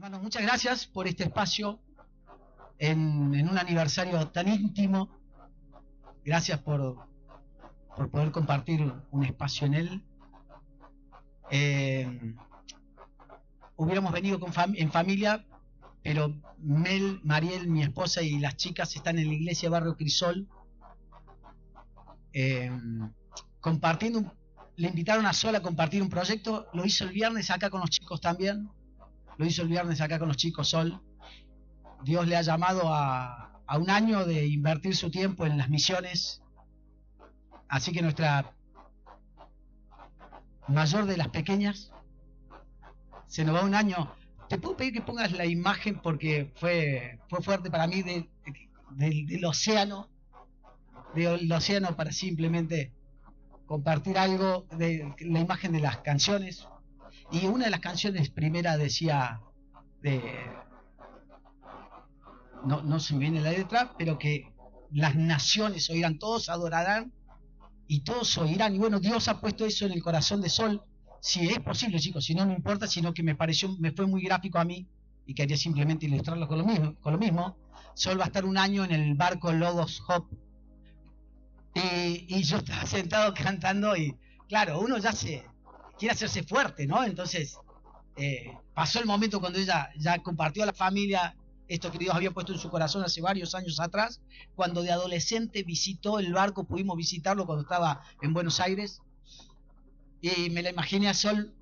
Hermanos, muchas gracias por este espacio en un aniversario tan íntimo. Gracias por poder compartir un espacio en él. Hubiéramos venido en familia, pero Mel, Mariel, mi esposa y las chicas están en la iglesia Barrio Crisol, compartiendo. Le invitaron a Sol a compartir un proyecto. Lo hizo el viernes acá con los chicos también. Lo hizo el viernes acá con los chicos Sol. Dios le ha llamado a un año de invertir su tiempo en las misiones. Así que nuestra mayor de las pequeñas se nos va un año. Te puedo pedir que pongas la imagen porque fue fuerte para mí del océano. Del océano, para simplemente compartir algo de la imagen de las canciones. Y una de las canciones primera decía no se me viene la letra, pero que las naciones oirán, todos adorarán y todos oirán. Y bueno, Dios ha puesto eso en el corazón de Sol. Si es posible, chicos, si no, no importa, sino que me fue muy gráfico a mí y quería simplemente ilustrarlo con lo mismo. Sol va a estar un año en el barco Logos Hop. Y yo estaba sentado cantando y claro, uno ya quiere hacerse fuerte, ¿no? Entonces pasó el momento cuando ella ya compartió a la familia esto que Dios había puesto en su corazón hace varios años atrás. Cuando de adolescente visitó el barco, pudimos visitarlo cuando estaba en Buenos Aires, y me la imaginé a Sol.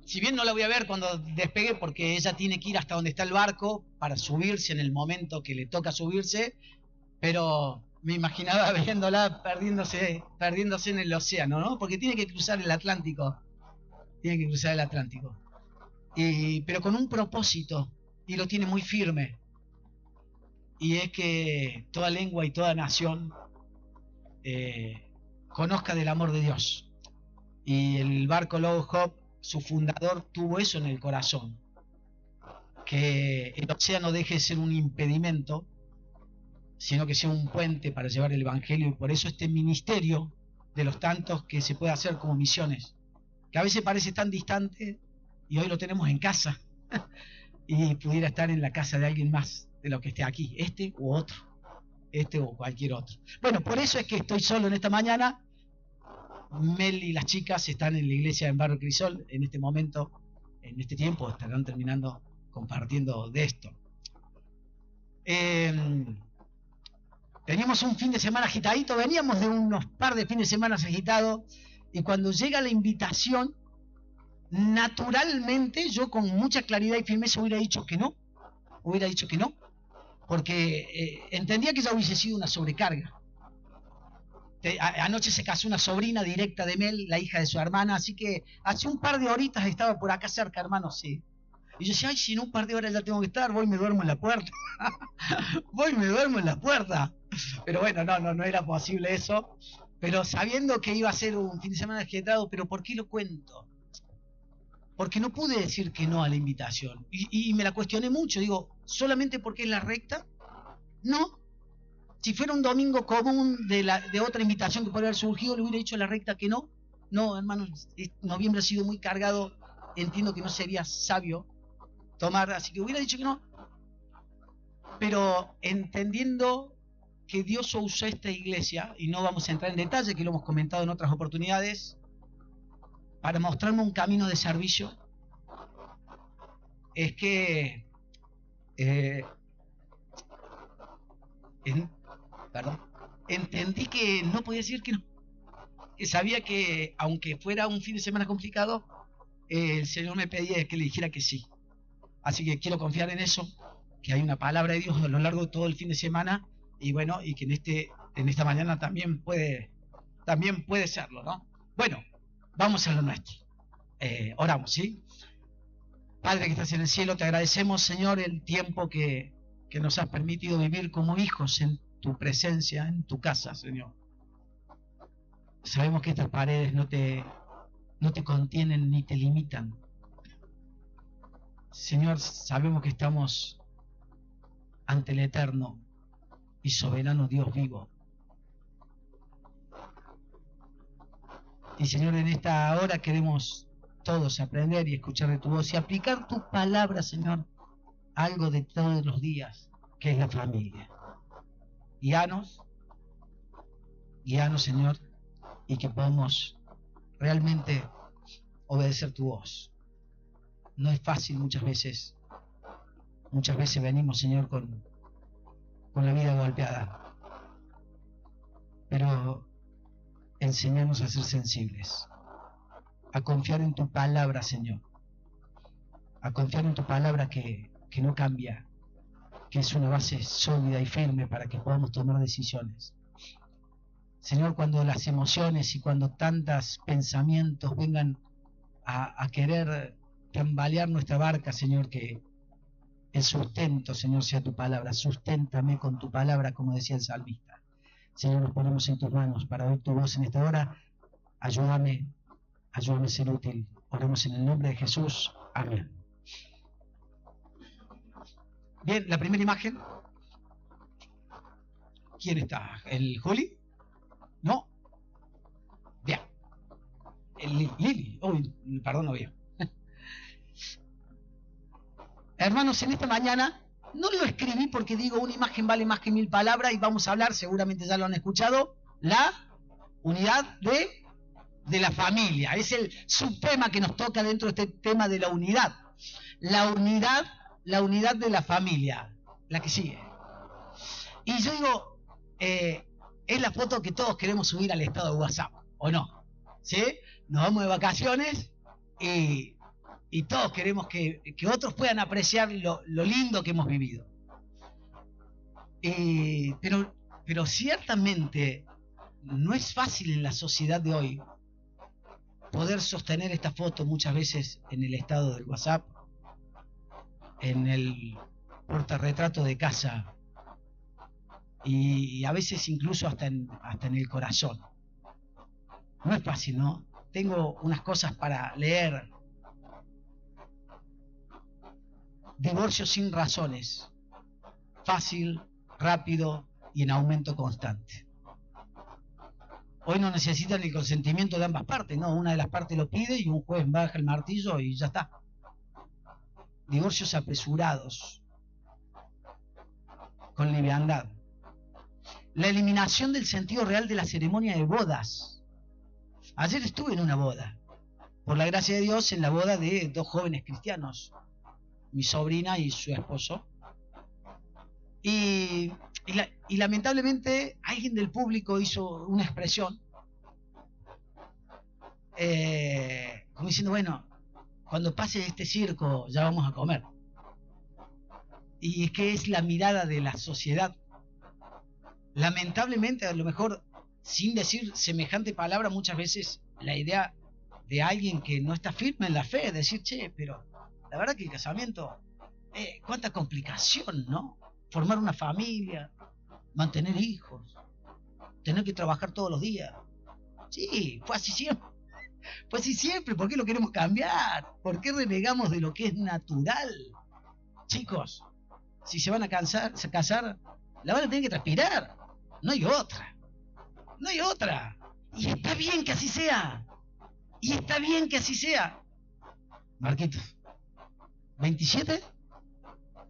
Si bien no la voy a ver cuando despegue, porque ella tiene que ir hasta donde está el barco para subirse en el momento que le toca subirse, pero me imaginaba viéndola perdiéndose en el océano, ¿no? Porque tiene que cruzar el Atlántico. Pero con un propósito, y lo tiene muy firme. Y es que toda lengua y toda nación conozca del amor de Dios. Y el barco Logos Hop, su fundador, tuvo eso en el corazón. Que el océano deje de ser un impedimento, sino que sea un puente para llevar el evangelio. Y por eso este ministerio, de los tantos que se puede hacer como misiones, que a veces parece tan distante, y hoy lo tenemos en casa, y pudiera estar en la casa de alguien más de lo que esté aquí, este u otro, este o cualquier otro. Bueno, por eso es que estoy solo en esta mañana. Mel y las chicas están en la iglesia en Barrio Crisol en este momento, en este tiempo, estarán terminando compartiendo de esto. Teníamos un fin de semana agitadito, veníamos de unos par de fines de semana agitados, y cuando llega la invitación, naturalmente yo con mucha claridad y firmeza hubiera dicho que no, porque entendía que ya hubiese sido una sobrecarga. Anoche se casó una sobrina directa de Mel, la hija de su hermana, así que hace un par de horitas estaba por acá cerca, hermano, sí. Y yo decía, ay, si en un par de horas ya tengo que estar, voy y me duermo en la puerta. Pero bueno, no era posible eso. Pero sabiendo que iba a ser un fin de semana agitado, pero ¿por qué lo cuento? Porque no pude decir que no a la invitación. Y me la cuestioné mucho, digo, ¿solamente porque es la recta? No. Si fuera un domingo común de otra invitación que podría haber surgido, le hubiera dicho a la recta que no. No, hermano, noviembre ha sido muy cargado, entiendo que no sería sabio tomar, así que hubiera dicho que no. Pero entendiendo que Dios usó esta iglesia, y no vamos a entrar en detalle, que lo hemos comentado en otras oportunidades, para mostrarme un camino de servicio, es que entendí que no podía decir que no, que sabía que aunque fuera un fin de semana complicado, el Señor me pedía que le dijera que sí. Así que quiero confiar en eso, que hay una palabra de Dios a lo largo de todo el fin de semana, y bueno, y que en esta mañana también puede serlo, ¿no? Bueno, vamos a lo nuestro. Oramos, ¿sí? Padre que estás en el cielo, te agradecemos, Señor, el tiempo que nos has permitido vivir como hijos en tu presencia, en tu casa, Señor. Sabemos que estas paredes no te contienen ni te limitan. Señor, sabemos que estamos ante el eterno y soberano Dios vivo. Y Señor, en esta hora queremos todos aprender y escuchar de tu voz y aplicar tu palabra, Señor, algo de todos los días, que es la familia. Guíanos, Señor, y que podamos realmente obedecer tu voz. No es fácil muchas veces venimos, Señor, con la vida golpeada, pero enséñanos a ser sensibles, a confiar en tu palabra, Señor, a confiar en tu palabra que no cambia, que es una base sólida y firme para que podamos tomar decisiones. Señor, cuando las emociones y cuando tantos pensamientos vengan a querer tambalear nuestra barca, Señor, que el sustento, Señor, sea tu palabra. Susténtame con tu palabra, como decía el salmista. Señor, nos ponemos en tus manos para oír tu voz en esta hora. Ayúdame a ser útil. Oramos en el nombre de Jesús. Amén. Bien, la primera imagen. ¿Quién está? ¿El Juli? ¿No? Bien. El Lili. Uy, perdón, no veo. Hermanos, en esta mañana no lo escribí porque digo una imagen vale más que 1000 palabras y vamos a hablar, seguramente ya lo han escuchado, la unidad de la familia. Es el subtema que nos toca dentro de este tema de la unidad. La unidad de la familia, la que sigue. Y yo digo, es la foto que todos queremos subir al estado de WhatsApp, ¿o no? ¿Sí? Nos vamos de vacaciones y todos queremos que otros puedan apreciar lo lindo que hemos vivido. Pero ciertamente no es fácil en la sociedad de hoy poder sostener esta foto muchas veces en el estado del WhatsApp, en el portarretrato de casa y a veces incluso hasta en el corazón. No es fácil, ¿no? Tengo unas cosas para leer. Divorcio sin razones, fácil, rápido y en aumento constante. Hoy no necesitan el consentimiento de ambas partes, no, una de las partes lo pide y un juez baja el martillo y ya está. Divorcios apresurados, con liviandad. La eliminación del sentido real de la ceremonia de bodas. Ayer estuve en una boda, por la gracia de Dios, en la boda de 2 jóvenes cristianos, mi sobrina y su esposo. Y lamentablemente alguien del público hizo una expresión como diciendo, bueno, cuando pase este circo ya vamos a comer. Y es que es la mirada de la sociedad. Lamentablemente, a lo mejor sin decir semejante palabra, muchas veces la idea de alguien que no está firme en la fe, decir, che, pero la verdad que el casamiento, cuánta complicación, ¿no? Formar una familia, mantener hijos, tener que trabajar todos los días. Sí, fue así siempre. Fue así siempre. ¿Por qué lo queremos cambiar? ¿Por qué renegamos de lo que es natural? Chicos, si se van a casar, la van a tener que transpirar. No hay otra. No hay otra. Y está bien que así sea. Y está bien que así sea. Marquitos, ¿27?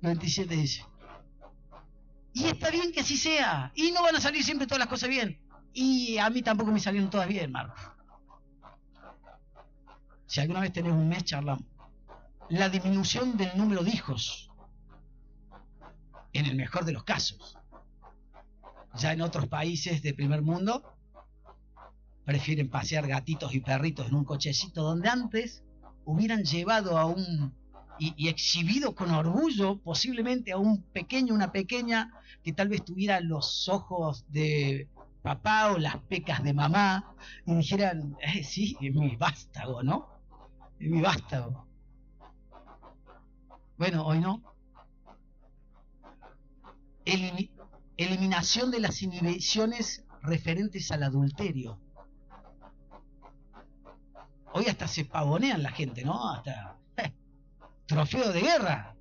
27 dice. Y está bien que así sea. Y no van a salir siempre todas las cosas bien. Y a mí tampoco me salieron todas bien, Marco. Si alguna vez tenés un mes, charlamos. La disminución del número de hijos. En el mejor de los casos. Ya en otros países de primer mundo prefieren pasear gatitos y perritos en un cochecito donde antes hubieran llevado a y exhibido con orgullo posiblemente a un pequeño, una pequeña que tal vez tuviera los ojos de papá o las pecas de mamá y dijeran, sí, es mi vástago, ¿no? Es mi vástago. Bueno, hoy no. Eliminación de las inhibiciones referentes al adulterio. Hoy hasta se pavonean la gente, ¿no? Hasta trofeo de guerra.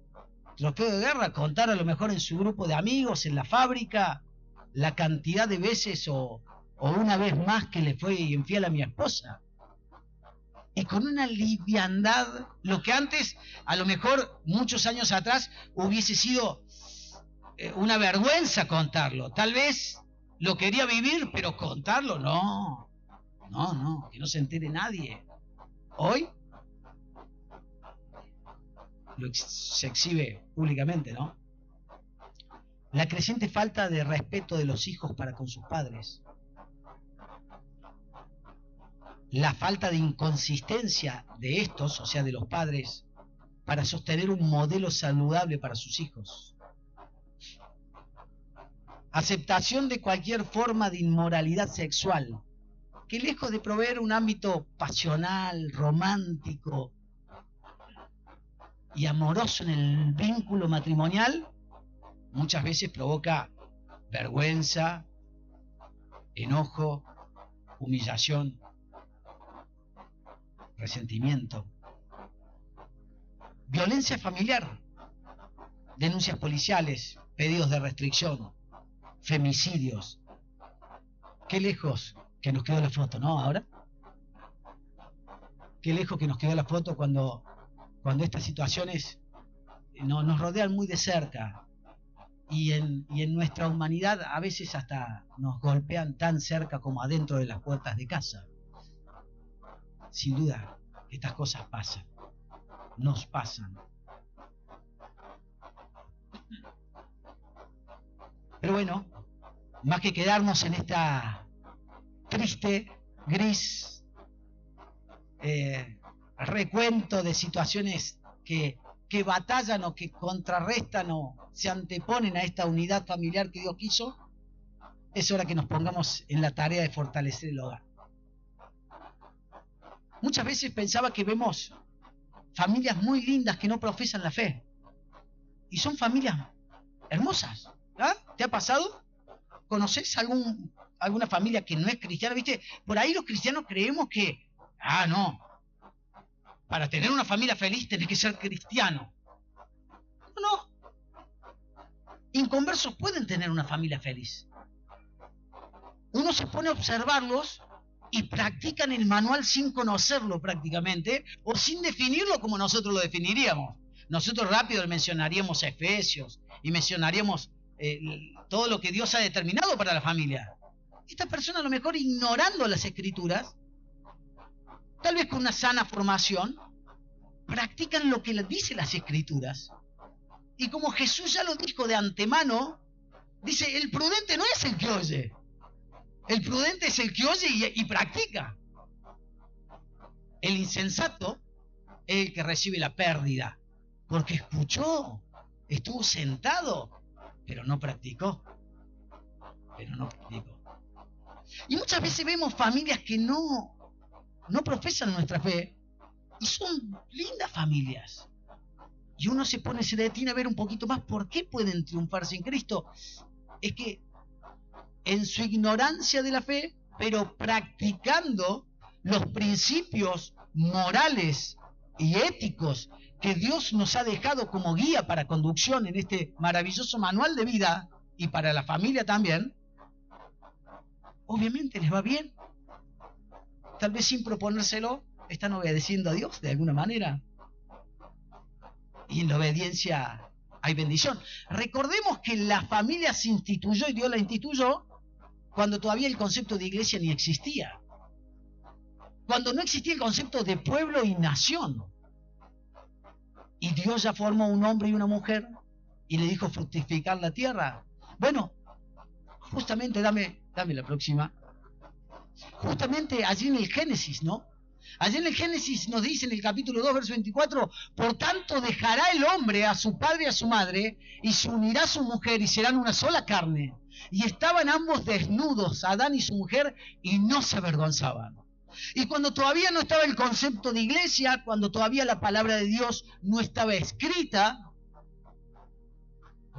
Trofeo de guerra, contar a lo mejor en su grupo de amigos, en la fábrica, la cantidad de veces o una vez más que le fue infiel a mi esposa. y con una liviandad, lo que antes, a lo mejor muchos años atrás, hubiese sido una vergüenza contarlo. Tal vez lo quería vivir, pero contarlo, no, que no se entere nadie. Hoy se exhibe públicamente, ¿no? La creciente falta de respeto de los hijos para con sus padres. La falta de inconsistencia de estos, o sea, de los padres, para sostener un modelo saludable para sus hijos. Aceptación de cualquier forma de inmoralidad sexual, que lejos de proveer un ámbito pasional, romántico y amoroso en el vínculo matrimonial, muchas veces provoca vergüenza, enojo, humillación, resentimiento, violencia familiar, denuncias policiales, pedidos de restricción, femicidios. Qué lejos que nos quedó la foto, ¿no? Ahora, qué lejos que nos quedó la foto cuando estas situaciones nos rodean muy de cerca y en nuestra humanidad a veces hasta nos golpean tan cerca como adentro de las puertas de casa. Sin duda, estas cosas pasan, nos pasan. Pero bueno, más que quedarnos en esta triste, gris recuento de situaciones que batallan o que contrarrestan o se anteponen a esta unidad familiar que Dios quiso, es hora que nos pongamos en la tarea de fortalecer el hogar. Muchas veces pensaba que vemos familias muy lindas que no profesan la fe. Y son familias hermosas. ¿Ah? ¿Te ha pasado? ¿Conoces alguna familia que no es cristiana? ¿Viste? Por ahí los cristianos creemos que, no, para tener una familia feliz tenés que ser cristiano. No. Inconversos pueden tener una familia feliz. Uno se pone a observarlos y practican el manual sin conocerlo prácticamente, o sin definirlo como nosotros lo definiríamos. Nosotros rápido mencionaríamos a Efesios y mencionaríamos todo lo que Dios ha determinado para la familia. Esta persona, a lo mejor ignorando las Escrituras, tal vez con una sana formación, practican lo que dice las Escrituras. Y como Jesús ya lo dijo de antemano, dice, el prudente no es el que oye. El prudente es el que oye y practica. El insensato es el que recibe la pérdida, porque escuchó, estuvo sentado, pero no practicó. Y muchas veces vemos familias que no profesan nuestra fe, y son lindas familias. Y uno se detiene a ver un poquito más por qué pueden triunfar sin Cristo. Es que en su ignorancia de la fe, pero practicando los principios morales y éticos que Dios nos ha dejado como guía para conducción en este maravilloso manual de vida y para la familia también, obviamente les va bien. Tal vez sin proponérselo, están obedeciendo a Dios de alguna manera. Y en la obediencia hay bendición. Recordemos que la familia se instituyó y Dios la instituyó cuando todavía el concepto de iglesia ni existía. Cuando no existía el concepto de pueblo y nación. Y Dios ya formó un hombre y una mujer y le dijo fructificar la tierra. Bueno, justamente, dame la próxima. Justamente allí en el Génesis, ¿no? Allí en el Génesis nos dice en el capítulo 2, verso 24, por tanto dejará el hombre a su padre y a su madre, y se unirá a su mujer, y serán una sola carne. Y estaban ambos desnudos, Adán y su mujer, y no se avergonzaban. Y cuando todavía no estaba el concepto de iglesia, cuando todavía la palabra de Dios no estaba escrita,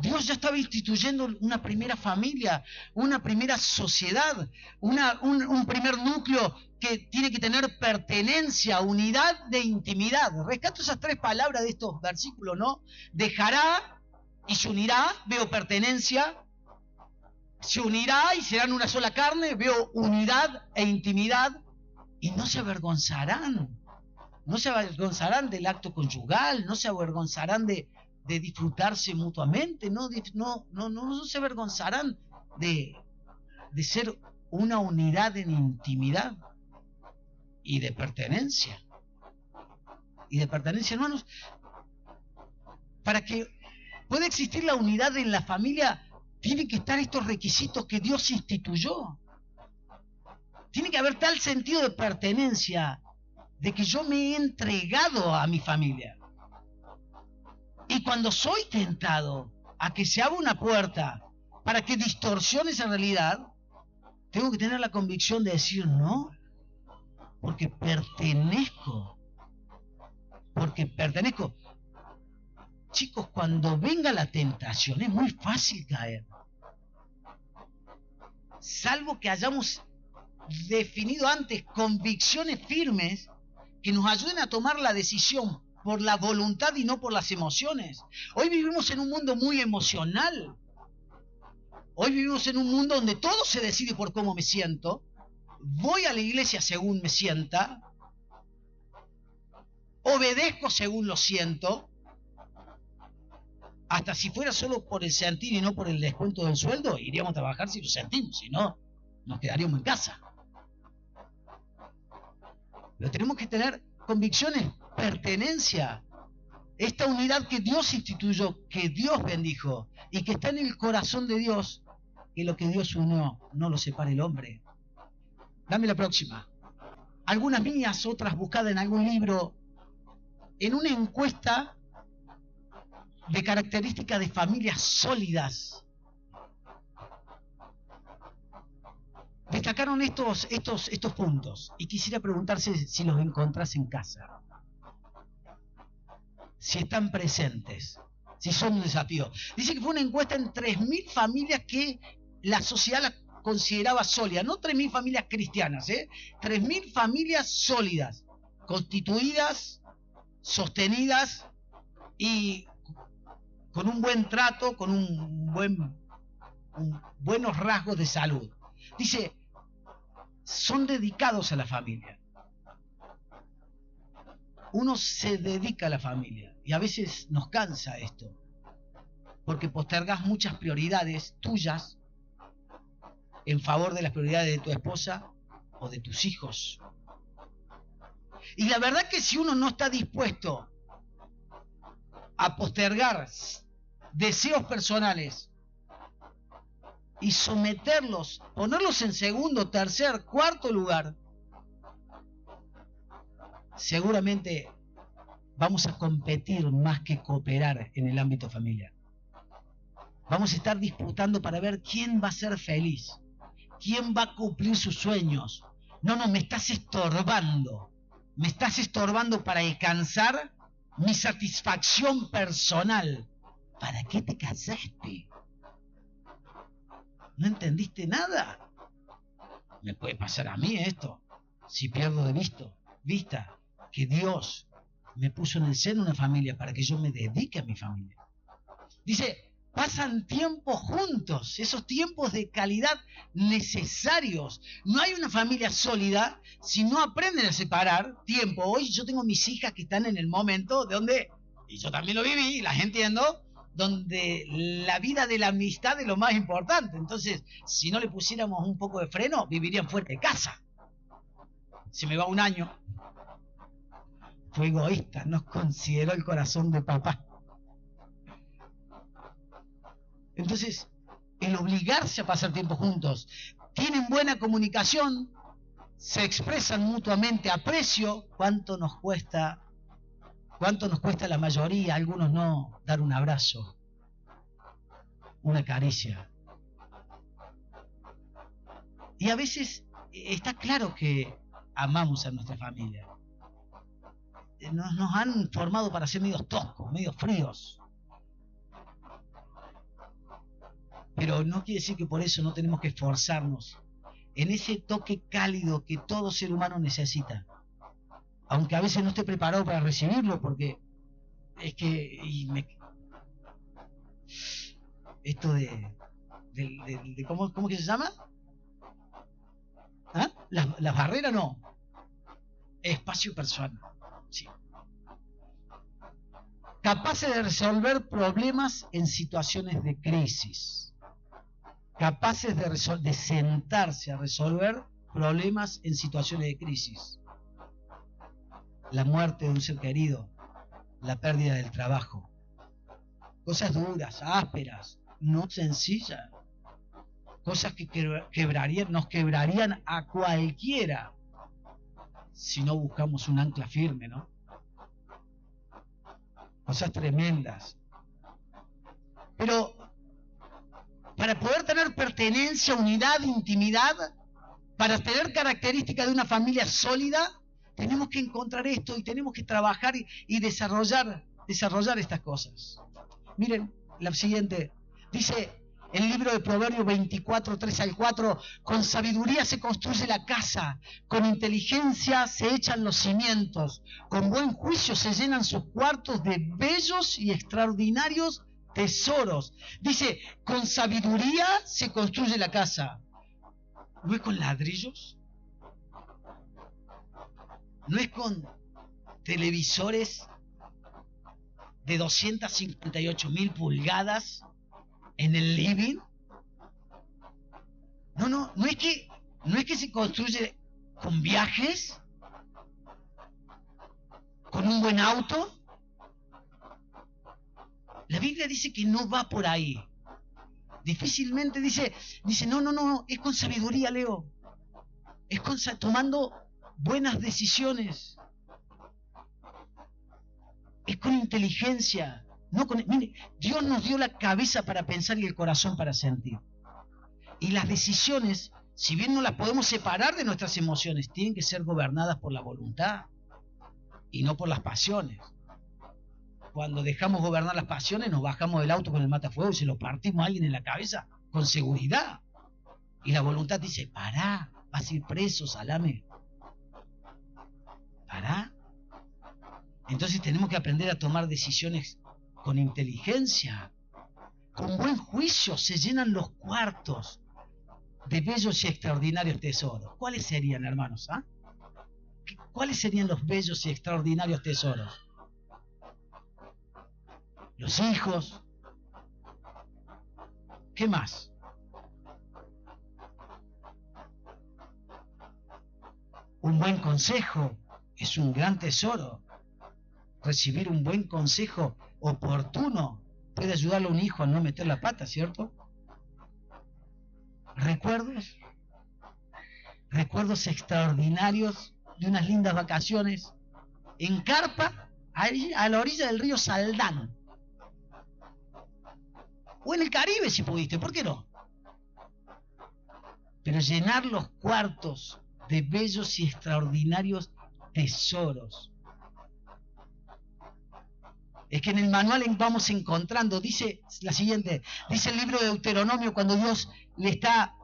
Dios ya estaba instituyendo una primera familia, una primera sociedad, un primer núcleo que tiene que tener pertenencia, unidad de intimidad. Rescato esas tres palabras de estos versículos, ¿no? Dejará y se unirá, veo pertenencia. Se unirá y serán una sola carne, veo unidad e intimidad. Y no se avergonzarán. no se avergonzarán del acto conyugal, no se avergonzarán de disfrutarse mutuamente, no se avergonzarán de ser una unidad en intimidad y de pertenencia. Hermanos, para que pueda existir la unidad en la familia, tienen que estar estos requisitos que Dios instituyó. Tiene que haber tal sentido de pertenencia, de que yo me he entregado a mi familia. Y cuando soy tentado a que se abra una puerta para que distorsione esa realidad, tengo que tener la convicción de decir no, porque pertenezco. Chicos, cuando venga la tentación es muy fácil caer. Salvo que hayamos definido antes convicciones firmes que nos ayuden a tomar la decisión por la voluntad y no por las emociones. Hoy vivimos en un mundo muy emocional. Hoy vivimos en un mundo donde todo se decide por cómo me siento. Voy a la iglesia según me sienta. Obedezco según lo siento. Hasta si fuera solo por el sentir y no por el descuento del sueldo, iríamos a trabajar si lo sentimos. Si no, nos quedaríamos en casa. Pero tenemos que tener convicciones, pertenencia. Esta unidad que Dios instituyó, que Dios bendijo y que está en el corazón de Dios, que lo que Dios unió no lo separe el hombre. Dame la próxima. Algunas mías, otras buscadas en algún libro, en una encuesta de características de familias sólidas. Destacaron estos puntos y quisiera preguntarse si los encontrás en casa. Si están presentes, si son un desafío. Dice que fue una encuesta en 3.000 familias que la sociedad la consideraba sólida, no 3.000 familias cristianas, 3.000 familias sólidas, constituidas, sostenidas y con un buen trato, con buenos rasgos de salud. Dice, son dedicados a la familia. Uno se dedica a la familia y a veces nos cansa esto, porque postergas muchas prioridades tuyas en favor de las prioridades de tu esposa o de tus hijos. Y la verdad que si uno no está dispuesto a postergar deseos personales y someterlos, ponerlos en segundo, tercer, cuarto lugar, seguramente vamos a competir más que cooperar en el ámbito familiar. Vamos a estar disputando para ver quién va a ser feliz, quién va a cumplir sus sueños. No, me estás estorbando. Me estás estorbando para alcanzar mi satisfacción personal. ¿Para qué te casaste? ¿No entendiste nada? Me puede pasar a mí esto, si pierdo de vista que Dios me puso en el seno una familia para que yo me dedique a mi familia. Dice, pasan tiempo juntos, esos tiempos de calidad necesarios. No hay una familia sólida si no aprenden a separar tiempo. Hoy yo tengo mis hijas que están en el momento de donde, y yo también lo viví y las entiendo, donde la vida de la amistad es lo más importante. Entonces, si no le pusiéramos un poco de freno, vivirían fuera de casa. Se me va un año. Fue egoísta, no consideró el corazón de papá. Entonces, el obligarse a pasar tiempo juntos, tienen buena comunicación, se expresan mutuamente aprecio. ¿Cuánto nos cuesta a la mayoría, a algunos no, dar un abrazo, una caricia? Y a veces está claro que amamos a nuestra familia. Nos han formado para ser medios toscos, medios fríos. Pero no quiere decir que por eso no tenemos que esforzarnos en ese toque cálido que todo ser humano necesita. Aunque a veces no esté preparado para recibirlo, porque es que esto de ¿cómo que se llama? ¿Ah? Las barreras no. Espacio personal. Sí. Capaces de resolver problemas en situaciones de crisis. Capaces de sentarse a resolver problemas en situaciones de crisis. La muerte de un ser querido, la pérdida del trabajo. Cosas duras, ásperas, no sencillas. Cosas que nos quebrarían a cualquiera si no buscamos un ancla firme, ¿no? Cosas tremendas. Pero para poder tener pertenencia, unidad, intimidad, para tener características de una familia sólida, tenemos que encontrar esto y tenemos que trabajar y desarrollar estas cosas. Miren, la siguiente. Dice el libro de Proverbios 24, 3 al 4, con sabiduría se construye la casa, con inteligencia se echan los cimientos, con buen juicio se llenan sus cuartos de bellos y extraordinarios tesoros. Dice, con sabiduría se construye la casa. ¿No es con ladrillos? ¿No es con televisores de 258.000 pulgadas en el living? No es que se construye con viajes, con un buen auto. La Biblia dice que no va por ahí. Difícilmente dice, no, es con sabiduría, Leo. Es tomando buenas decisiones. Es con inteligencia. Mire, Dios nos dio la cabeza para pensar y el corazón para sentir. Y las decisiones, si bien no las podemos separar de nuestras emociones, tienen que ser gobernadas por la voluntad y no por las pasiones. Cuando dejamos gobernar las pasiones, nos bajamos del auto con el matafuego y se lo partimos a alguien en la cabeza con seguridad. Y la voluntad dice, pará, vas a ir preso, salame. Pará. Entonces tenemos que aprender a tomar decisiones con inteligencia. Con buen juicio se llenan los cuartos de bellos y extraordinarios tesoros. ¿Cuáles serían, hermanos? ¿Cuáles serían los bellos y extraordinarios tesoros? Los hijos. ¿Qué más? Un buen consejo es un gran tesoro. Recibir un buen consejo oportuno puede ayudarle a un hijo a no meter la pata, ¿cierto? Recuerdos extraordinarios de unas lindas vacaciones en carpa a la orilla del río Saldán. O en el Caribe si pudiste, ¿por qué no? Pero llenar los cuartos de bellos y extraordinarios tesoros. Es que en el manual vamos encontrando, dice la siguiente, dice el libro de Deuteronomio, cuando Dios le está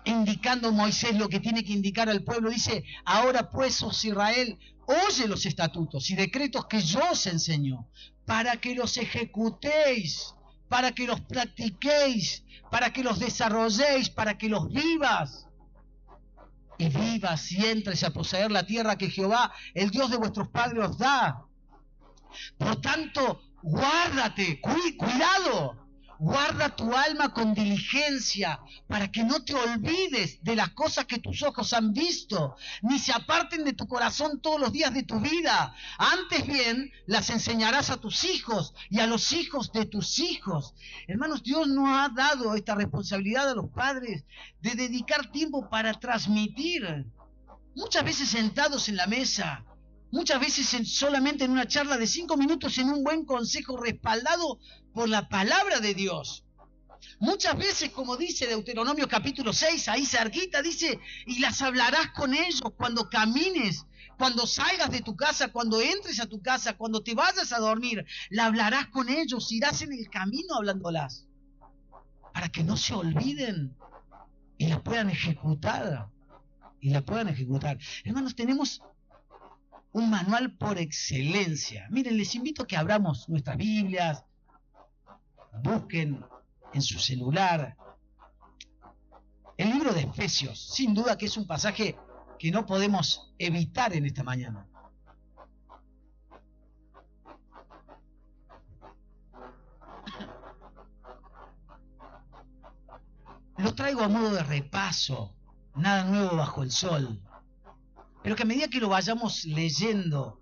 indicando a Moisés lo que tiene que indicar al pueblo, dice, ahora pues, oh Israel, oye los estatutos y decretos que yo os enseño, para que los ejecutéis, para que los practiquéis, para que los desarrolléis, para que los vivas. Y vivas y entres a poseer la tierra que Jehová, el Dios de vuestros padres, os da. Por tanto, guárdate, cuidado, guarda tu alma con diligencia, para que no te olvides de las cosas que tus ojos han visto, ni se aparten de tu corazón todos los días de tu vida. Antes bien, las enseñarás a tus hijos y a los hijos de tus hijos. Hermanos, Dios nos ha dado esta responsabilidad a los padres de dedicar tiempo para transmitir, muchas veces sentados en la mesa, muchas veces solamente en una charla de 5 minutos, en un buen consejo respaldado por la palabra de Dios. Muchas veces, como dice Deuteronomio capítulo 6, ahí cerquita, dice, y las hablarás con ellos cuando camines, cuando salgas de tu casa, cuando entres a tu casa, cuando te vayas a dormir, la hablarás con ellos, irás en el camino hablándolas, para que no se olviden y la puedan ejecutar. Hermanos, tenemos un manual por excelencia. Miren, les invito a que abramos nuestras Biblias, busquen en su celular el libro de Efesios. Sin duda que es un pasaje que no podemos evitar en esta mañana. traigo a modo de repaso, nada nuevo bajo el sol, pero que a medida que lo vayamos leyendo,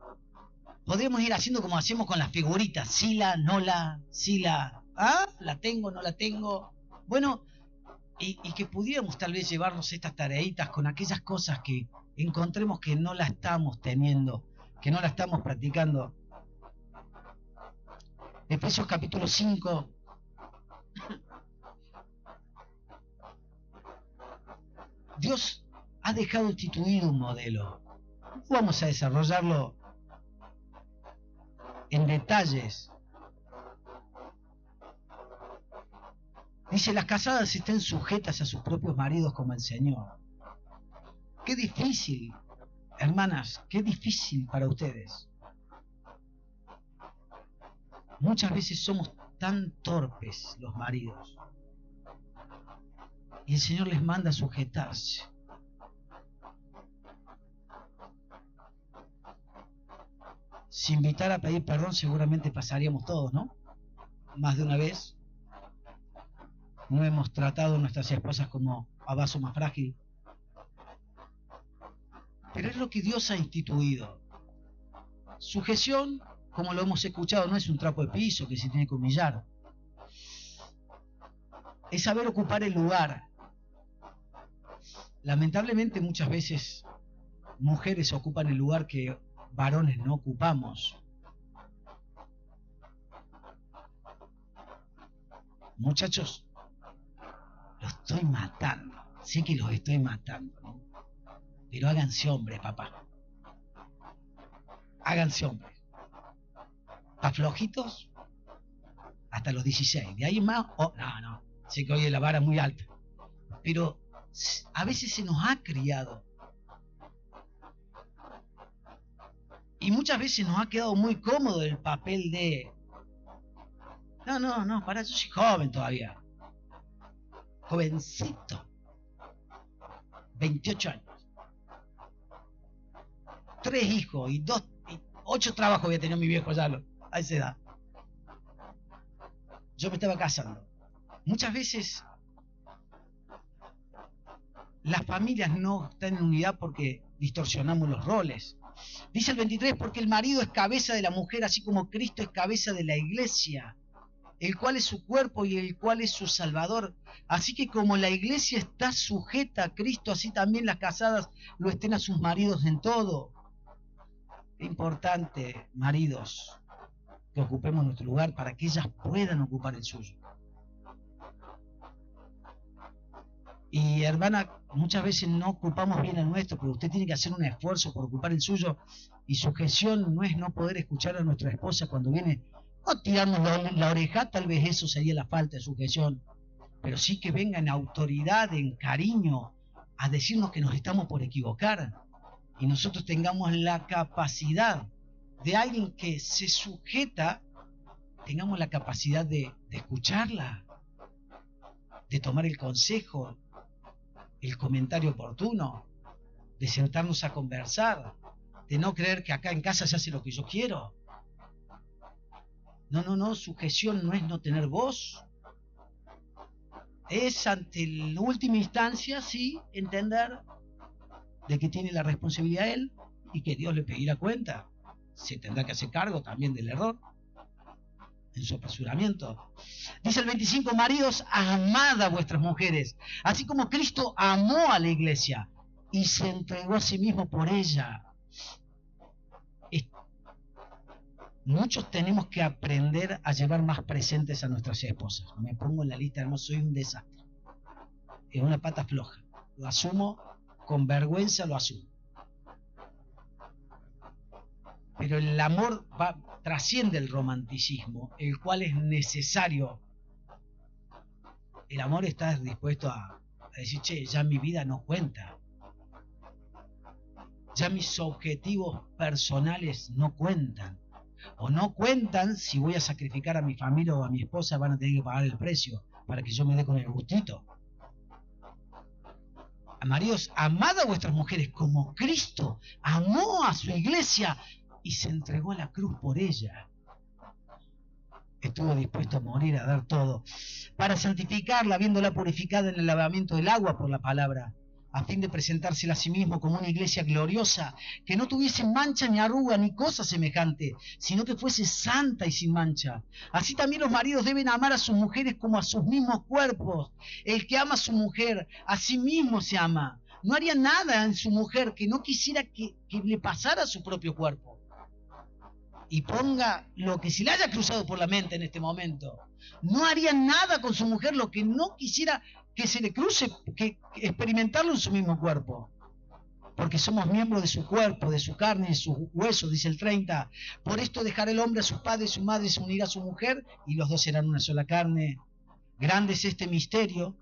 podremos ir haciendo como hacemos con las figuritas, sí la, no la, sí la, la tengo, no la tengo. Bueno, y que pudiéramos tal vez llevarnos estas tareitas con aquellas cosas que encontremos que no la estamos teniendo, que no la estamos practicando. Efesios capítulo 5. Dios ha dejado instituido un modelo. Vamos a desarrollarlo en detalles. Dice, las casadas estén sujetas a sus propios maridos como el Señor. Qué difícil, hermanas, qué difícil para ustedes. Muchas veces somos tan torpes los maridos. Y el Señor les manda a sujetarse. Si invitara a pedir perdón, seguramente pasaríamos todos, ¿no? Más de una vez. No hemos tratado a nuestras esposas como a vaso más frágil. Pero es lo que Dios ha instituido. Sujeción, como lo hemos escuchado, no es un trapo de piso que se tiene que humillar. Es saber ocupar el lugar. Lamentablemente muchas veces mujeres ocupan el lugar que varones no ocupamos. Muchachos, los estoy matando. Sé que los estoy matando, ¿no? Pero háganse hombres, papá. Háganse hombres. ¿Para flojitos? Hasta los 16. De ahí en más, no. Sé que hoy la vara es muy alta. Pero a veces se nos ha criado. Y muchas veces nos ha quedado muy cómodo el papel de... No, para, yo soy joven todavía. Jovencito. 28 años. 3 hijos y 8 trabajos había tenido mi viejo ya a esa edad. Yo me estaba casando. Muchas veces las familias no están en unidad porque distorsionamos los roles. Dice el 23, porque el marido es cabeza de la mujer, así como Cristo es cabeza de la iglesia, el cual es su cuerpo y el cual es su salvador. Así que como la iglesia está sujeta a Cristo, así también las casadas lo estén a sus maridos en todo. Es importante, maridos, que ocupemos nuestro lugar para que ellas puedan ocupar el suyo. Y hermana, muchas veces no ocupamos bien el nuestro, pero usted tiene que hacer un esfuerzo por ocupar el suyo. Y sujeción no es no poder escuchar a nuestra esposa cuando viene, no tirarnos la oreja, tal vez eso sería la falta de sujeción, pero sí que venga en autoridad, en cariño, a decirnos que nos estamos por equivocar. Y nosotros tengamos la capacidad de alguien que se sujeta, tengamos la capacidad de escucharla, de tomar el consejo, el comentario oportuno, de sentarnos a conversar, de no creer que acá en casa se hace lo que yo quiero. No, sujeción no es no tener voz. Es ante la última instancia, sí, entender de que tiene la responsabilidad él y que Dios le pedirá cuenta. Se tendrá que hacer cargo también del error en su apresuramiento. Dice el 25, maridos, amad a vuestras mujeres, así como Cristo amó a la iglesia y se entregó a sí mismo por ella. Muchos tenemos que aprender a llevar más presentes a nuestras esposas. Me pongo en la lista, hermano, soy un desastre. Es una pata floja. Lo asumo, con vergüenza lo asumo. Pero el amor trasciende el romanticismo, el cual es necesario. El amor está dispuesto a decir, che, ya mi vida no cuenta. Ya mis objetivos personales no cuentan. O no cuentan si voy a sacrificar a mi familia o a mi esposa, van a tener que pagar el precio para que yo me dé con el gustito. Maridos, amad a vuestras mujeres como Cristo amó a su iglesia y se entregó a la cruz por ella. estuvo dispuesto a morir, a dar todo, para santificarla, habiéndola purificada en el lavamiento del agua por la palabra, a fin de presentársela a sí mismo como una iglesia gloriosa, que no tuviese mancha ni arruga ni cosa semejante, sino que fuese santa y sin mancha. Así también los maridos deben amar a sus mujeres como a sus mismos cuerpos. El que ama a su mujer, a sí mismo se ama. No haría nada en su mujer que no quisiera que le pasara a su propio cuerpo. Y ponga lo que se le haya cruzado por la mente en este momento. No haría nada con su mujer lo que no quisiera que se le cruce, que experimentarlo en su mismo cuerpo. Porque somos miembros de su cuerpo, de su carne, de sus huesos, dice el 30. Por esto dejará el hombre a sus padres y su madre, se unirá a su mujer, y los dos serán una sola carne. Grande es este misterio,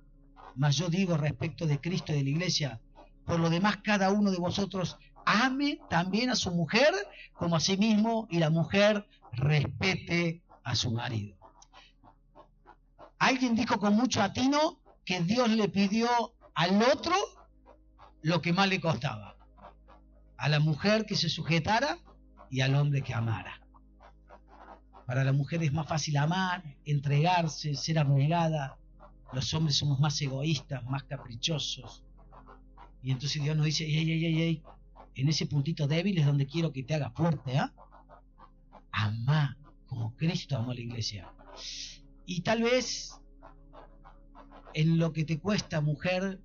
mas yo digo respecto de Cristo y de la iglesia, por lo demás cada uno de vosotros ame también a su mujer como a sí mismo, y la mujer respete a su marido. Alguien dijo con mucho atino que Dios le pidió al otro lo que más le costaba. A la mujer que se sujetara y al hombre que amara. Para la mujer es más fácil amar, entregarse, ser abnegada. Los hombres somos más egoístas, más caprichosos. Y entonces Dios nos dice, ey, en ese puntito débil es donde quiero que te hagas fuerte, ¿eh? Amá como Cristo amó a la iglesia. Y tal vez en lo que te cuesta, mujer,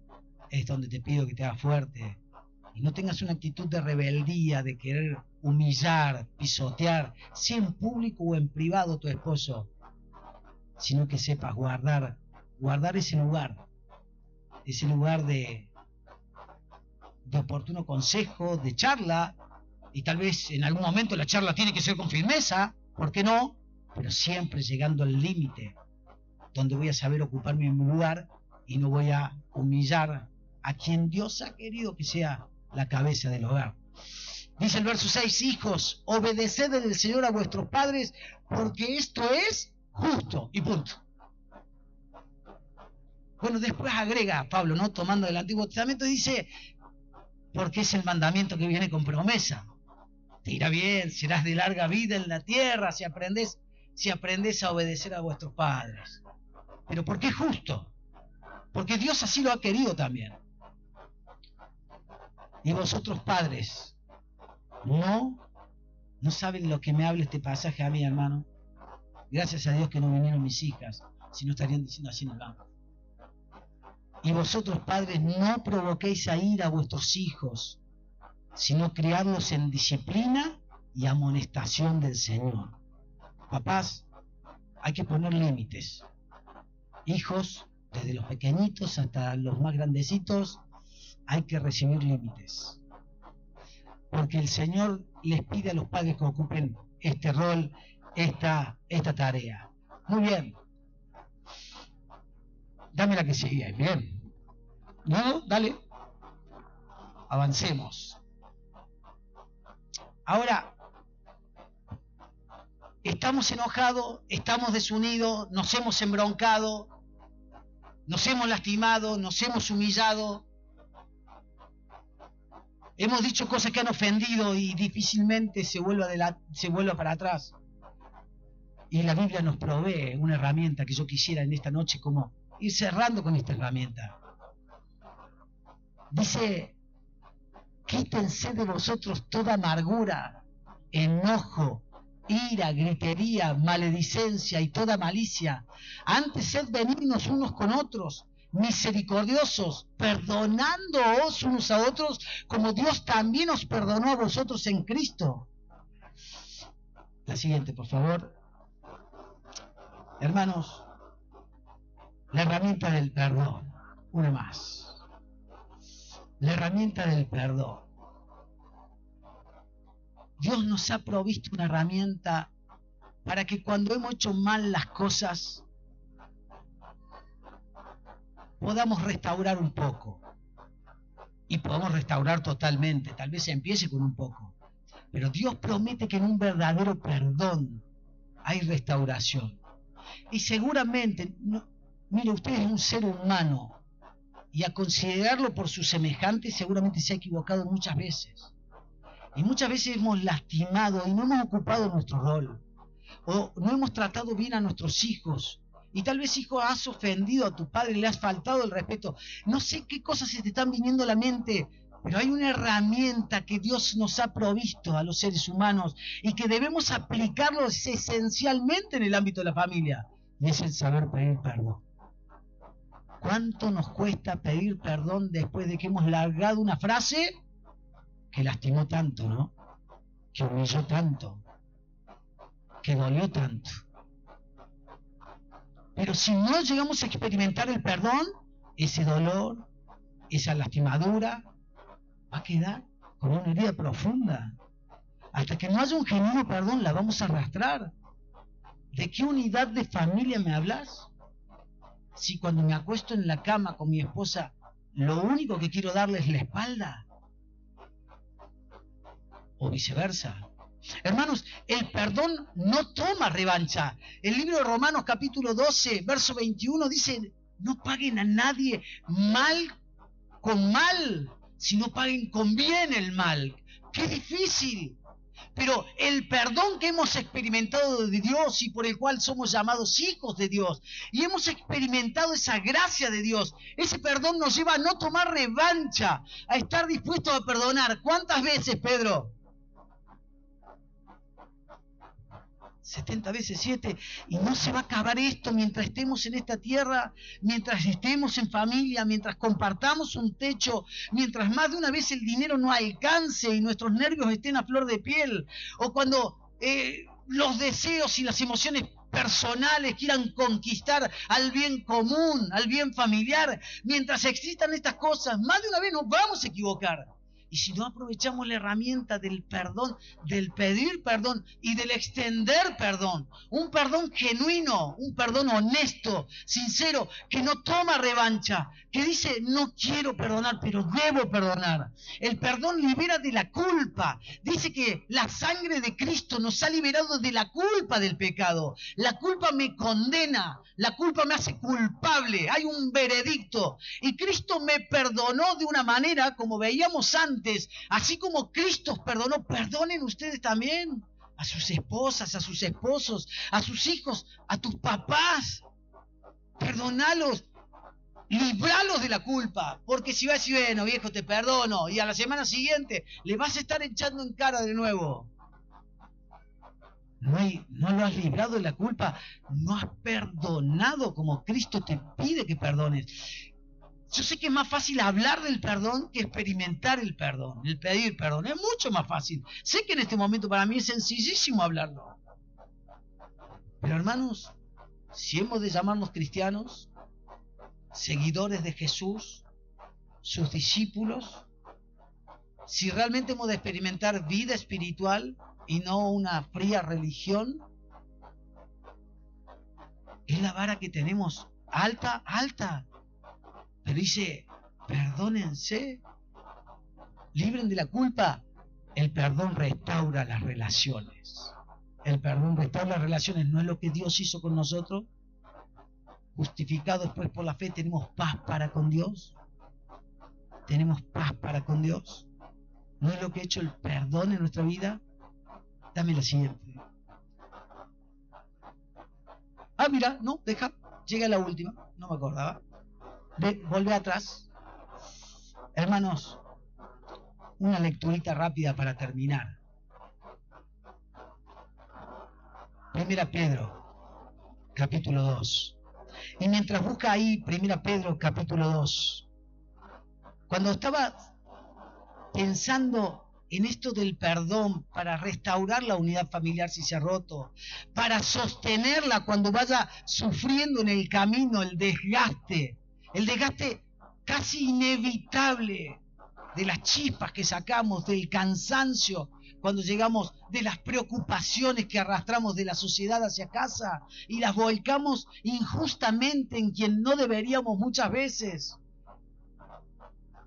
es donde te pido que te hagas fuerte. Y no tengas una actitud de rebeldía, de querer humillar, pisotear, sea en público o en privado a tu esposo, sino que sepas guardar ese lugar de oportuno consejo, de charla, y tal vez en algún momento la charla tiene que ser con firmeza, ¿por qué no? Pero siempre llegando al límite, donde voy a saber ocuparme en mi lugar y no voy a humillar a quien Dios ha querido que sea la cabeza del hogar. Dice el verso 6, hijos, obedeced en el Señor a vuestros padres, porque esto es justo, y punto. Bueno, después agrega Pablo, ¿no? Tomando del Antiguo Testamento, dice, porque es el mandamiento que viene con promesa. Te irá bien, serás de larga vida en la tierra si aprendes a obedecer a vuestros padres. Pero ¿por qué es justo? Porque Dios así lo ha querido también. Y vosotros, padres, no saben lo que me habla este pasaje a mí, hermano. Gracias a Dios que no vinieron mis hijas, si no estarían diciendo así en el banco. Y vosotros, padres, no provoquéis a ira a vuestros hijos, sino criadlos en disciplina y amonestación del Señor. Papás, hay que poner límites. Hijos, desde los pequeñitos hasta los más grandecitos, hay que recibir límites. Porque el Señor les pide a los padres que ocupen este rol, esta tarea. Muy bien. Dame la que sigue. Bien. No, dale. Avancemos. Ahora, estamos enojados, estamos desunidos, nos hemos embroncado, nos hemos lastimado, nos hemos humillado, hemos dicho cosas que han ofendido y difícilmente se vuelva para atrás. Y la Biblia nos provee una herramienta que yo quisiera en esta noche como ir cerrando con esta herramienta. Dice, quítense de vosotros toda amargura, enojo, ira, gritería, maledicencia y toda malicia. Antes sed benignos unos con otros, misericordiosos, perdonándoos unos a otros, como Dios también os perdonó a vosotros en Cristo. La siguiente, por favor. Hermanos, la herramienta del perdón. Una más. La herramienta del perdón. Dios nos ha provisto una herramienta para que cuando hemos hecho mal las cosas podamos restaurar un poco. Y podamos restaurar totalmente. Tal vez se empiece con un poco. Pero Dios promete que en un verdadero perdón hay restauración. Y seguramente, mire, usted es un ser humano. Y a considerarlo por su semejante seguramente se ha equivocado muchas veces. Y muchas veces hemos lastimado y no hemos ocupado nuestro rol. o no hemos tratado bien a nuestros hijos. Y tal vez, hijo, has ofendido a tu padre, le has faltado el respeto. No sé qué cosas se te están viniendo a la mente, pero hay una herramienta que Dios nos ha provisto a los seres humanos y que debemos aplicarlo esencialmente en el ámbito de la familia. Y es el saber pedir perdón. ¿Cuánto nos cuesta pedir perdón después de que hemos largado una frase que lastimó tanto, ¿no? Que humilló tanto, que dolió tanto? Pero si no llegamos a experimentar el perdón, ese dolor, esa lastimadura, va a quedar con una herida profunda. Hasta que no haya un genuino perdón, la vamos a arrastrar. ¿De qué unidad de familia me hablas? Si cuando me acuesto en la cama con mi esposa, lo único que quiero darle es la espalda. O viceversa. Hermanos, el perdón no toma revancha. El libro de Romanos capítulo 12, verso 21 dice, no paguen a nadie mal con mal, sino paguen con bien el mal. ¡Qué difícil! Pero el perdón que hemos experimentado de Dios y por el cual somos llamados hijos de Dios, y hemos experimentado esa gracia de Dios, ese perdón nos lleva a no tomar revancha, a estar dispuestos a perdonar. ¿Cuántas veces, Pedro? 70 veces 7, y no se va a acabar esto mientras estemos en esta tierra, mientras estemos en familia, mientras compartamos un techo, mientras más de una vez el dinero no alcance y nuestros nervios estén a flor de piel, o cuando los deseos y las emociones personales quieran conquistar al bien común, al bien familiar. Mientras existan estas cosas, más de una vez nos vamos a equivocar. Y si no aprovechamos la herramienta del perdón, del pedir perdón y del extender perdón, un perdón genuino, un perdón honesto, sincero, que no toma revancha, que dice no quiero perdonar, pero debo perdonar. El perdón libera de la culpa. Dice que la sangre de Cristo nos ha liberado de la culpa del pecado. La culpa me condena, la culpa me hace culpable, hay un veredicto. Y Cristo me perdonó de una manera, como veíamos antes, así como Cristo os perdonó, perdonen ustedes también a sus esposas, a sus esposos, a sus hijos, a tus papás. Perdonalos, libralos de la culpa, porque si vas a decir, bueno, viejo, te perdono, y a la semana siguiente le vas a estar echando en cara de nuevo. No lo has librado de la culpa, no has perdonado como Cristo te pide que perdones. Yo sé que es más fácil hablar del perdón que experimentar el perdón, el pedir perdón. Es mucho más fácil. Sé que en este momento para mí es sencillísimo hablarlo. Pero hermanos, si hemos de llamarnos cristianos, seguidores de Jesús, sus discípulos, si realmente hemos de experimentar vida espiritual y no una fría religión, es la vara que tenemos alta, alta. Pero dice, perdónense, libren de la culpa. El perdón restaura las relaciones. El perdón restaura las relaciones. ¿No es lo que Dios hizo con nosotros? Justificados pues por la fe, tenemos paz para con Dios. Tenemos paz para con Dios. ¿No es lo que ha hecho el perdón en nuestra vida? Dame la siguiente. Mira, no, deja, llega la última, no me acordaba. Volvé atrás. Hermanos, una lecturita rápida para terminar. Primera Pedro, capítulo 2. Y mientras busca ahí Primera Pedro, capítulo 2, cuando estaba pensando en esto del perdón para restaurar la unidad familiar si se ha roto, para sostenerla cuando vaya sufriendo en el camino el desgaste casi inevitable de las chispas que sacamos, del cansancio cuando llegamos, de las preocupaciones que arrastramos de la sociedad hacia casa y las volcamos injustamente en quien no deberíamos muchas veces.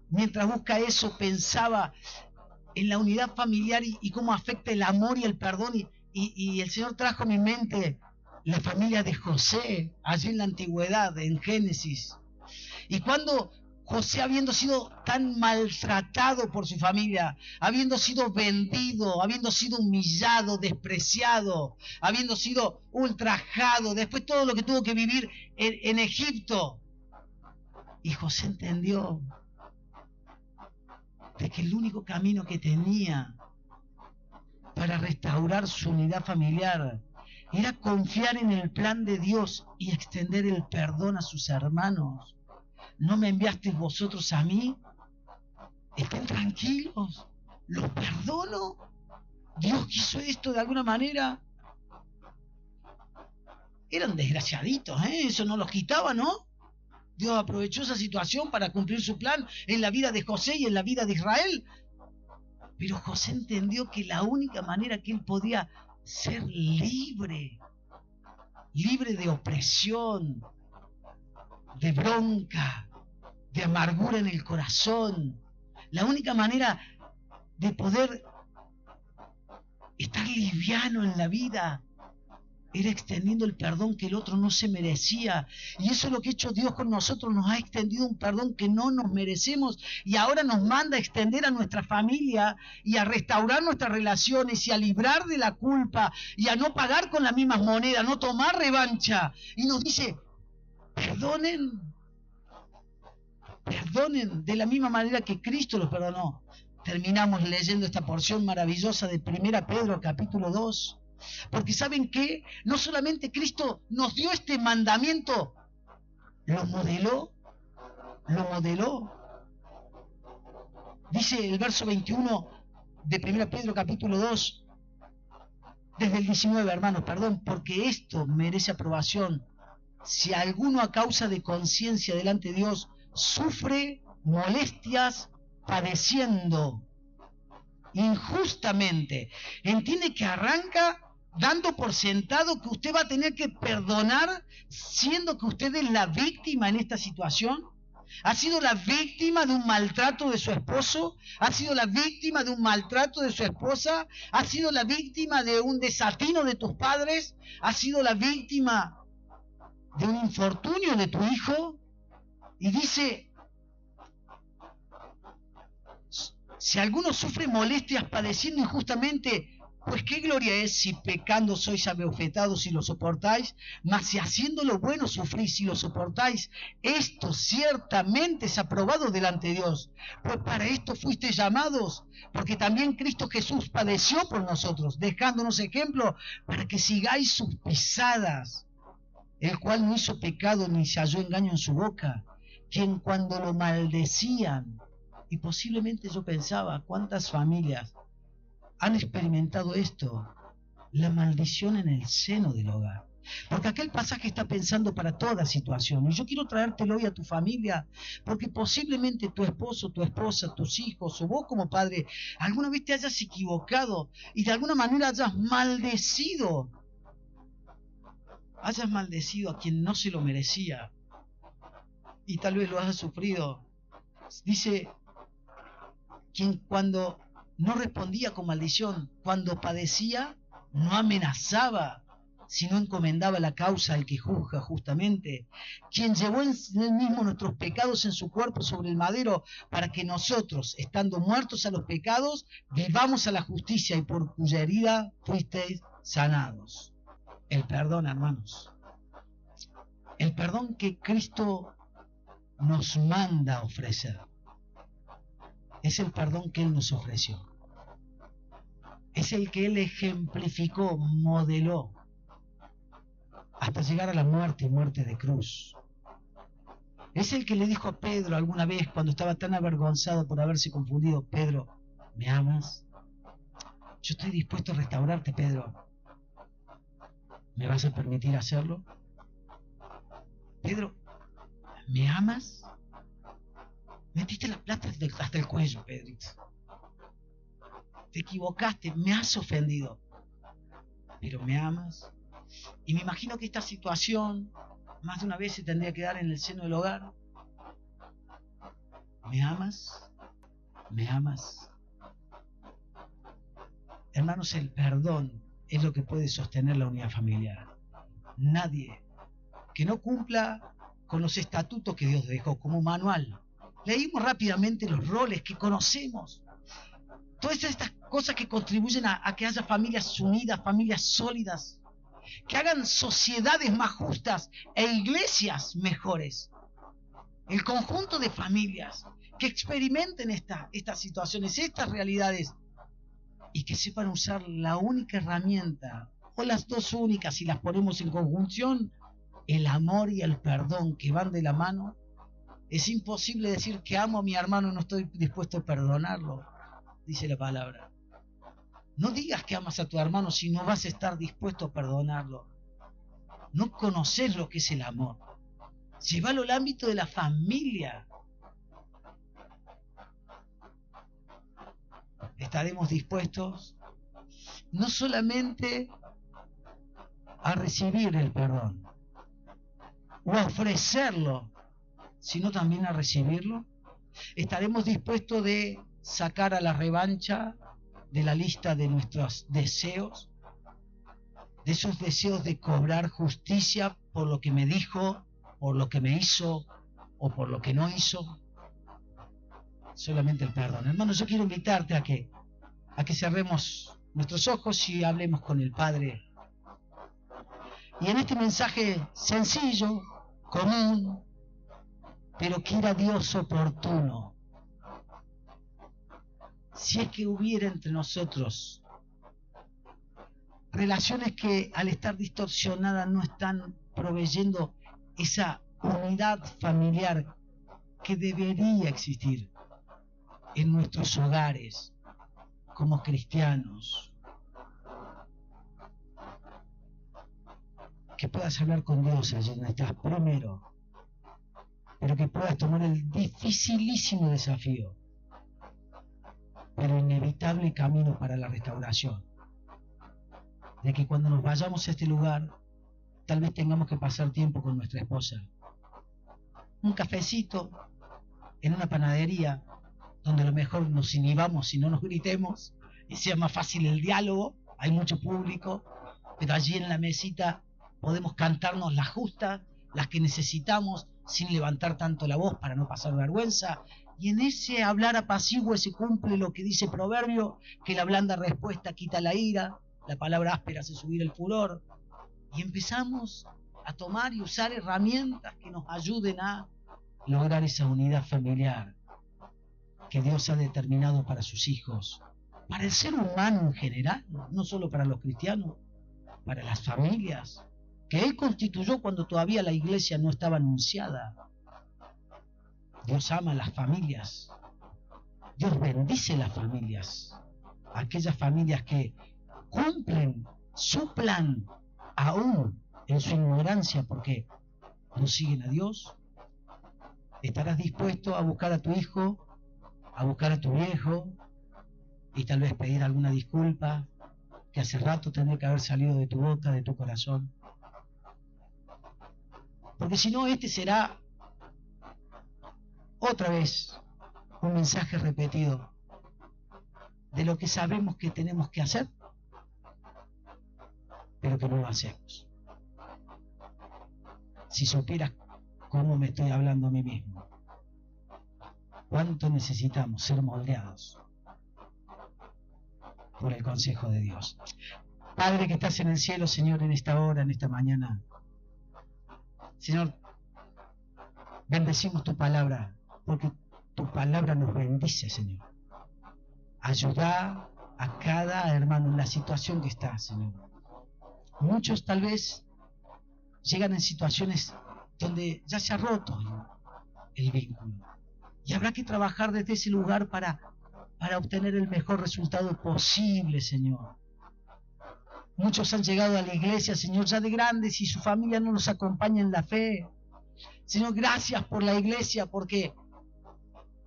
Mientras busca eso, pensaba en la unidad familiar y cómo afecta el amor y el perdón, y el Señor trajo a mi mente la familia de José, allí en la antigüedad, en Génesis. Y cuando José, habiendo sido tan maltratado por su familia, habiendo sido vendido, habiendo sido humillado, despreciado, habiendo sido ultrajado, después todo lo que tuvo que vivir en Egipto. Y José entendió de que el único camino que tenía para restaurar su unidad familiar era confiar en el plan de Dios y extender el perdón a sus hermanos. ¿No me enviasteis vosotros a mí? Estén tranquilos, los perdono. Dios quiso esto de alguna manera. Eran desgraciaditos, eso no los quitaba, ¿no? Dios aprovechó esa situación para cumplir su plan en la vida de José y en la vida de Israel. Pero José entendió que la única manera que él podía ser libre, libre de opresión, de bronca, de amargura en el corazón, la única manera de poder estar liviano en la vida era extendiendo el perdón que el otro no se merecía. Y eso es lo que ha hecho Dios con nosotros, nos ha extendido un perdón que no nos merecemos y ahora nos manda a extender a nuestra familia y a restaurar nuestras relaciones y a librar de la culpa y a no pagar con las mismas monedas, no tomar revancha. Y nos dice, perdonen de la misma manera que Cristo los perdonó. Terminamos leyendo esta porción maravillosa de 1 Pedro capítulo 2. Porque ¿saben qué? No solamente Cristo nos dio este mandamiento, lo modeló. Dice el verso 21 de 1 Pedro capítulo 2, desde el 19, hermanos, perdón, porque esto merece aprobación. Si alguno a causa de conciencia delante de Dios sufre molestias padeciendo injustamente, entiende que arranca dando por sentado que usted va a tener que perdonar, siendo que usted es la víctima en esta situación. Ha sido la víctima de un maltrato de su esposo, ha sido la víctima de un maltrato de su esposa, ha sido la víctima de un desatino de tus padres, ha sido la víctima de un infortunio de tu hijo. Y dice, si alguno sufre molestias padeciendo injustamente, pues qué gloria es si pecando sois abofetados y lo soportáis, mas si haciendo lo bueno sufrís y lo soportáis, esto ciertamente es aprobado delante de Dios. Pues para esto fuisteis llamados, porque también Cristo Jesús padeció por nosotros, dejándonos ejemplo para que sigáis sus pisadas, el cual no hizo pecado ni se halló engaño en su boca, quien cuando lo maldecían, y posiblemente yo pensaba, ¿cuántas familias han experimentado esto? La maldición en el seno del hogar. Porque aquel pasaje está pensando para toda situación. Y yo quiero traértelo hoy a tu familia, porque posiblemente tu esposo, tu esposa, tus hijos, o vos como padre, alguna vez te hayas equivocado y de alguna manera hayas maldecido a quien no se lo merecía. Y tal vez lo hayas sufrido. Dice, quien cuando no respondía con maldición, cuando padecía, no amenazaba, sino encomendaba la causa al que juzga justamente, quien llevó en él mismo nuestros pecados en su cuerpo sobre el madero, para que nosotros, estando muertos a los pecados, vivamos a la justicia, y por cuya herida fuisteis sanados. El perdón, hermanos, el perdón que Cristo nos manda a ofrecer, es el perdón que Él nos ofreció. Es el que Él ejemplificó, modeló, hasta llegar a la muerte y muerte de cruz. Es el que le dijo a Pedro alguna vez, cuando estaba tan avergonzado por haberse confundido: Pedro, ¿me amas? Yo estoy dispuesto a restaurarte, Pedro. ¿Me vas a permitir hacerlo? Pedro, ¿me amas? Metiste la plata hasta el cuello, Pedrito. Te equivocaste, me has ofendido. ¿Pero me amas? Y me imagino que esta situación más de una vez se tendría que dar en el seno del hogar. ¿Me amas? ¿Me amas? Hermanos, el perdón es lo que puede sostener la unidad familiar. Nadie que no cumpla con los estatutos que Dios dejó como manual Leímos rápidamente los roles que conocemos. Todas estas cosas que contribuyen a que haya familias unidas, familias sólidas, que hagan sociedades más justas e iglesias mejores. El conjunto de familias que experimenten estas situaciones, estas realidades, y que sepan usar la única herramienta, o las dos únicas si las ponemos en conjunción, el amor y el perdón, que van de la mano. Es imposible decir que amo a mi hermano y no estoy dispuesto a perdonarlo, dice la palabra. No digas que amas a tu hermano si no vas a estar dispuesto a perdonarlo. No conoces lo que es el amor. Llévalo al ámbito de la familia. Estaremos dispuestos no solamente a recibir el perdón o a ofrecerlo, sino también a recibirlo. Estaremos dispuestos de sacar a la revancha de la lista de nuestros deseos, de esos deseos de cobrar justicia por lo que me dijo, por lo que me hizo o por lo que no hizo. Solamente el perdón. Hermano, yo quiero invitarte a que cerremos nuestros ojos y hablemos con el Padre. Y en este mensaje sencillo, común, pero que era Dios oportuno, si es que hubiera entre nosotros relaciones que al estar distorsionadas no están proveyendo esa unidad familiar que debería existir en nuestros hogares como cristianos, que puedas hablar con Dios allí donde estás primero, pero que puedas tomar el dificilísimo desafío, pero inevitable camino para la restauración, de que cuando nos vayamos a este lugar, tal vez tengamos que pasar tiempo con nuestra esposa, un cafecito en una panadería, donde a lo mejor nos inhibamos y no nos gritemos, y sea más fácil el diálogo. Hay mucho público, pero allí en la mesita podemos cantarnos las justas, las que necesitamos, sin levantar tanto la voz para no pasar vergüenza. Y en ese hablar apaciguo se cumple lo que dice Proverbio, que la blanda respuesta quita la ira, la palabra áspera hace subir el furor. Y empezamos a tomar y usar herramientas que nos ayuden a lograr esa unidad familiar que Dios ha determinado para sus hijos, para el ser humano en general, no solo para los cristianos, para las familias, que Él constituyó cuando todavía la iglesia no estaba anunciada. Dios ama a las familias, Dios bendice las familias, aquellas familias que cumplen su plan aún en su ignorancia porque no siguen a Dios. ¿Estarás dispuesto a buscar a tu hijo, a buscar a tu viejo y tal vez pedir alguna disculpa que hace rato tendría que haber salido de tu boca, de tu corazón? Porque si no, este será otra vez un mensaje repetido de lo que sabemos que tenemos que hacer, pero que no lo hacemos. Si supieras cómo me estoy hablando a mí mismo, cuánto necesitamos ser moldeados por el consejo de Dios. Padre que estás en el cielo, Señor, en esta hora, en esta mañana, Señor, bendecimos tu palabra, porque tu palabra nos bendice, Señor. Ayuda a cada hermano en la situación que está, Señor. Muchos tal vez llegan en situaciones donde ya se ha roto el vínculo. Y habrá que trabajar desde ese lugar para obtener el mejor resultado posible, Señor. Muchos han llegado a la iglesia, Señor, ya de grandes y su familia no los acompaña en la fe. Señor, gracias por la iglesia, porque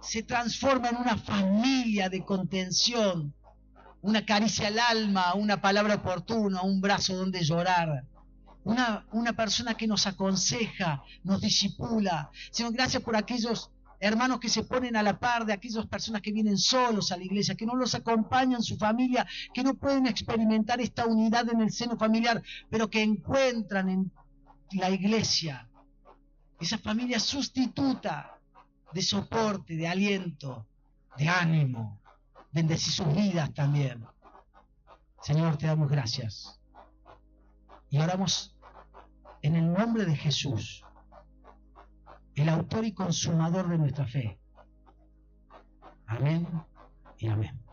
se transforma en una familia de contención, una caricia al alma, una palabra oportuna, un brazo donde llorar. Una persona que nos aconseja, nos disipula. Señor, gracias por aquellos hermanos que se ponen a la par de aquellas personas que vienen solos a la iglesia, que no los acompañan su familia, que no pueden experimentar esta unidad en el seno familiar, pero que encuentran en la iglesia esa familia sustituta de soporte, de aliento, de ánimo. Bendecí sus vidas también. Señor, te damos gracias. Y oramos en el nombre de Jesús, el autor y consumador de nuestra fe. Amén y amén.